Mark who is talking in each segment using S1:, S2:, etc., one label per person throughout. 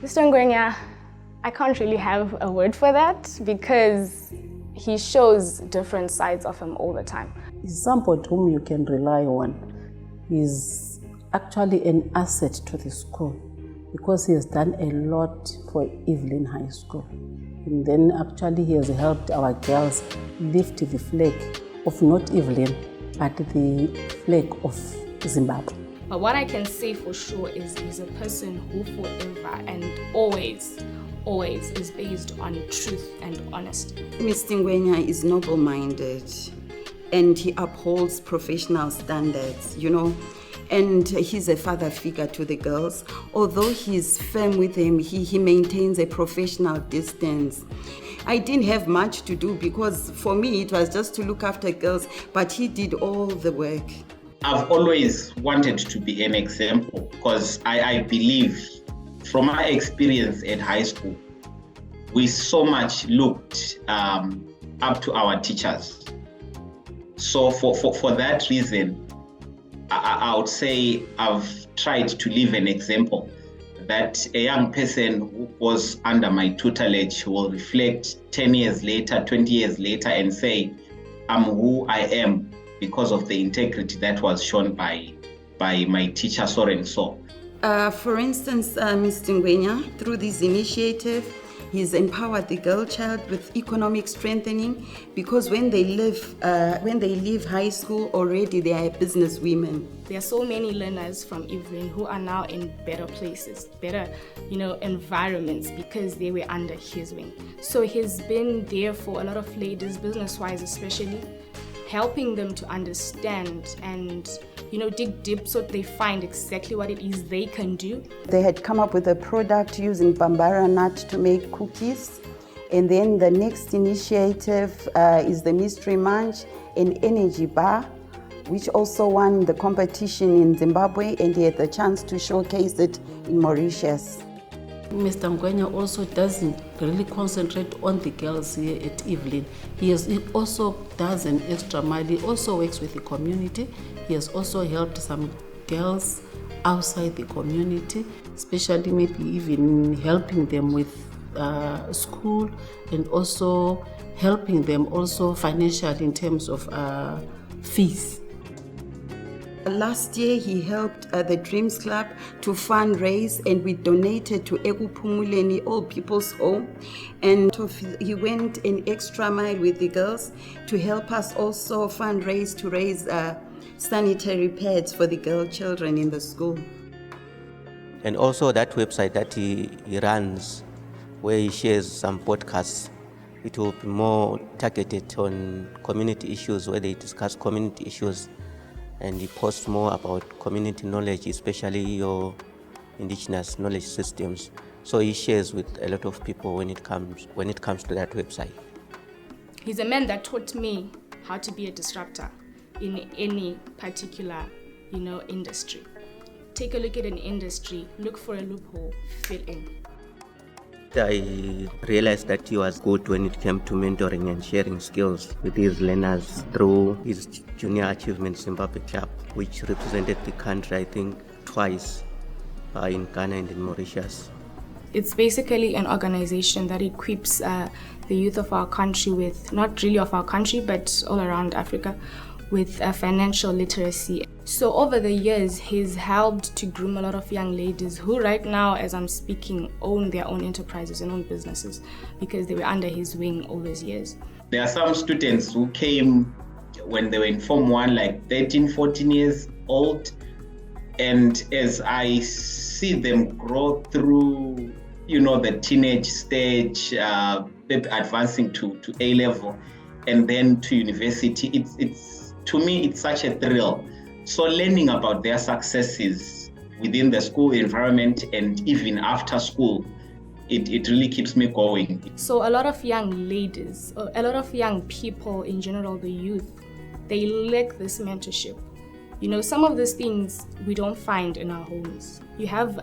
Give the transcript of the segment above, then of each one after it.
S1: Mr. Ngwenya, I can't really have a word for that because he shows different sides of him all the time.
S2: He's somebody whom you can rely on. He's actually an asset to the school because he has done a lot for Eveline High School. And then actually he has helped our girls lift the flag of not Eveline, but the flag of Zimbabwe.
S1: But what I can say for sure is he's a person who forever and always is based on truth and honesty.
S3: Mr. Ngwenya is noble-minded and he upholds professional standards, and he's a father figure to the girls. Although he's firm with them, he maintains a professional distance. I didn't have much to do because for me it was just to look after girls, but he did all the work.
S4: I've always wanted to be an example because I believe from my experience at high school, we so much looked up to our teachers. So for that reason, I would say I've tried to live an example that a young person who was under my tutelage will reflect 10 years later, 20 years later and say, I'm who I am because of the integrity that was shown by my teacher, so and so.
S3: For instance, Mr. Ngwenya, through this initiative, he's empowered the girl child with economic strengthening because when they leave high school already, they are business women.
S1: There are so many learners from Eveline who are now in better places, better, environments because they were under his wing. So he's been there for a lot of ladies, business-wise especially, helping them to understand and dig deep so they find exactly what it is they can do.
S3: They had come up with a product using bambara nut to make cookies. And then the next initiative is the Mystery Munch, an energy bar, which also won the competition in Zimbabwe, and he had the chance to showcase it in Mauritius.
S2: Mr. Ngwenya also doesn't really concentrate on the girls here at Eveline. He also does an extra mile. He also works with the community. He has also helped some girls outside the community, especially maybe even helping them with school and also helping them also financially in terms of fees.
S3: Last year, he helped the Dreams Club to fundraise, and we donated to Ekupumuleni Old People's Home. And he went an extra mile with the girls to help us also fundraise to raise sanitary pads for the girl children in the school.
S5: And also that website that he runs, where he shares some podcasts, it will be more targeted on community issues, where they discuss community issues. And he posts more about community knowledge, especially your indigenous knowledge systems. So he shares with a lot of people when it comes to that website.
S1: He's a man that taught me how to be a disruptor in any particular, industry. Take a look at an industry, look for a loophole, fill in.
S5: I realized that he was good when it came to mentoring and sharing skills with his learners through his Junior Achievement Zimbabwe club, which represented the country, I think, twice in Ghana and in Mauritius.
S1: It's basically an organization that equips the youth of our country with, not really of our country, but all around Africa, with financial literacy. So over the years, he's helped to groom a lot of young ladies who right now, as I'm speaking, own their own enterprises and own businesses because they were under his wing all those years.
S4: There are some students who came when they were in Form 1, like 13, 14 years old. And as I see them grow through, the teenage stage, advancing to A level and then to university, it's to me, it's such a thrill. So learning about their successes within the school environment and even after school, it really keeps me going.
S1: So a lot of young ladies, a lot of young people in general, the youth, they lack this mentorship. Some of these things we don't find in our homes. You have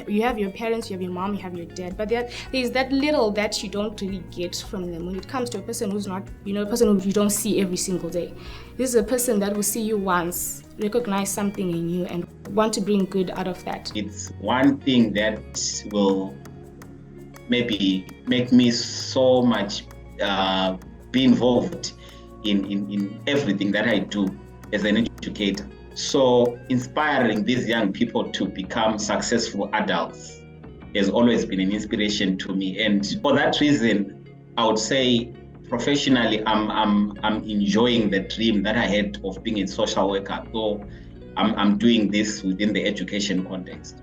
S1: your parents, you have your mom, you have your dad, but there's that little that you don't really get from them when it comes to a person who's not, a person who you don't see every single day. This is a person that will see you once, recognize something in you, and want to bring good out of that.
S4: It's one thing that will maybe make me so much be involved in everything that I do as an educator. So inspiring these young people to become successful adults has always been an inspiration to me. And for that reason, I would say professionally, I'm enjoying the dream that I had of being a social worker. So I'm doing this within the education context.